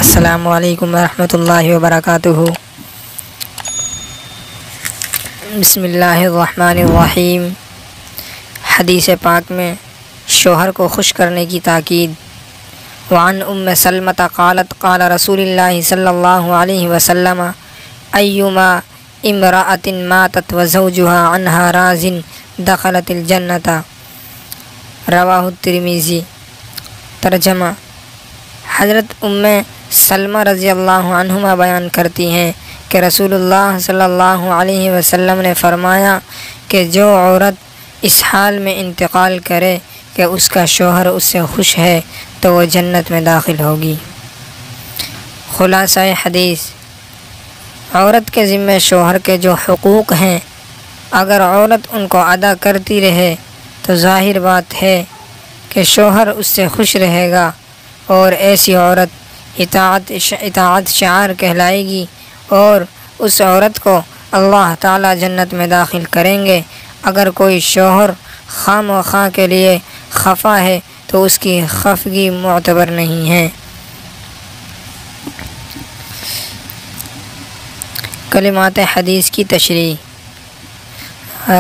السلام علیکم ورحمۃ اللہ وبرکاتہ۔ بسم اللہ الرحمن الرحیم۔ حدیث پاک میں شوہر کو خوش کرنے کی تاکید۔ وعن ام سلمۃ قالت قال رسول اللہ صلی اللہ علیہ وسلم ایما امرأۃ ماتت وزوجها عنها راض دخلت الجنۃ، رواہ الترمذی۔ ترجمہ: حضرت ام سلمہ رضی اللہ عنہما بیان کرتی ہیں کہ رسول اللہ صلی اللہ علیہ وسلم نے فرمایا کہ جو عورت اس حال میں انتقال کرے کہ اس کا شوہر اس سے خوش ہے تو وہ جنت میں داخل ہوگی۔ خلاصہ حدیث: عورت کے ذمہ شوہر کے جو حقوق ہیں، اگر عورت ان کو ادا کرتی رہے تو ظاہر بات ہے کہ شوہر اس سے خوش رہے گا، اور ایسی عورت اطاعت شعار کہلائے گی، اور اس عورت کو اللہ تعالی جنت میں داخل کریں گے۔ اگر کوئی شوہر خواہ مخواہ کے لیے خفا ہے تو اس کی خفگی معتبر نہیں ہے۔ کلمات حدیث کی تشریح۔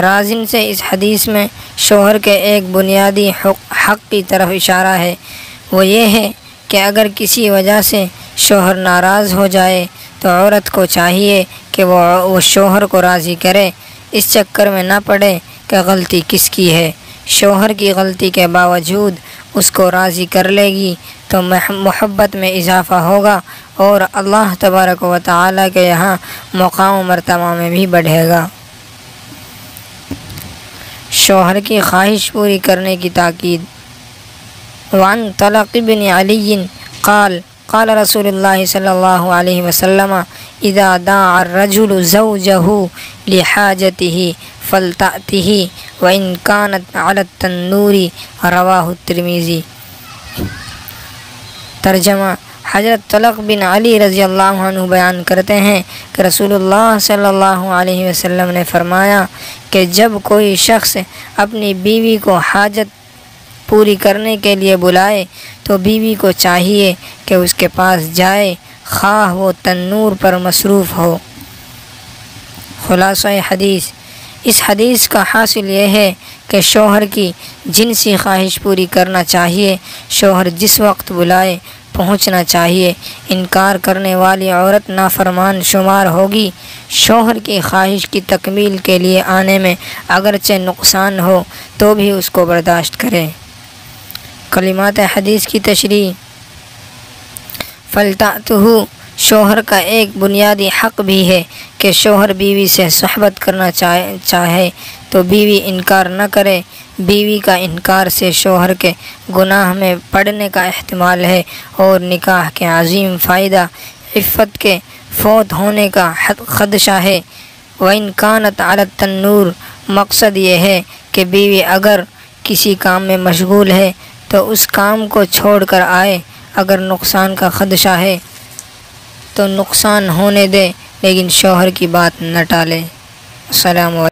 رازن سے اس حدیث میں شوہر کے ایک بنیادی حق کی طرف اشارہ ہے، وہ یہ ہے کہ اگر کسی وجہ سے شوہر ناراض ہو جائے تو عورت کو چاہیے کہ وہ شوہر کو راضی کرے، اس چکر میں نہ پڑے کہ غلطی کس کی ہے۔ شوہر کی غلطی کے باوجود اس کو راضی کر لے گی تو محبت میں اضافہ ہوگا اور اللہ تبارک و تعالیٰ کے یہاں مقام و مرتبہ میں بھی بڑھے گا۔ شوہر کی خواہش پوری کرنے کی تاکید۔ وعن طلق بن علی قال قال رسول اللہ صلی اللہ علیہ وسلم اذا دعا الرجل زوجه لحاجته فلتأته وان كانت على التنور، رواہ الترمذی۔ ترجمہ: حضرت طلق بن علی رضی اللہ عنہ بیان کرتے ہیں کہ رسول اللہ صلی اللہ علیہ وسلم نے فرمایا کہ جب کوئی شخص اپنی بیوی کو حاجت پوری کرنے کے لیے بلائے تو بیوی کو چاہیے کہ اس کے پاس جائے، خواہ وہ تنور پر مصروف ہو۔ خلاصہ حدیث: اس حدیث کا حاصل یہ ہے کہ شوہر کی جنسی خواہش پوری کرنا چاہیے، شوہر جس وقت بلائے پہنچنا چاہیے۔ انکار کرنے والی عورت نافرمان شمار ہوگی۔ شوہر کی خواہش کی تکمیل کے لیے آنے میں اگرچہ نقصان ہو تو بھی اس کو برداشت کرے۔ کلمات حدیث کی تشریح۔ فلتأتہ، شوہر کا ایک بنیادی حق بھی ہے کہ شوہر بیوی سے صحبت کرنا چاہے تو بیوی انکار نہ کرے۔ بیوی کا انکار سے شوہر کے گناہ میں پڑنے کا احتمال ہے اور نکاح کے عظیم فائدہ عفت کے فوت ہونے کا خدشہ ہے۔ وَإِن كَانَتْ عَلَى التَّنُّورِ، مقصد یہ ہے کہ بیوی اگر کسی کام میں مشغول ہے تو اس کام کو چھوڑ کر آئے۔ اگر نقصان کا خدشہ ہے تو نقصان ہونے دے، لیکن شوہر کی بات نہ ٹالے۔ السلام علیکم۔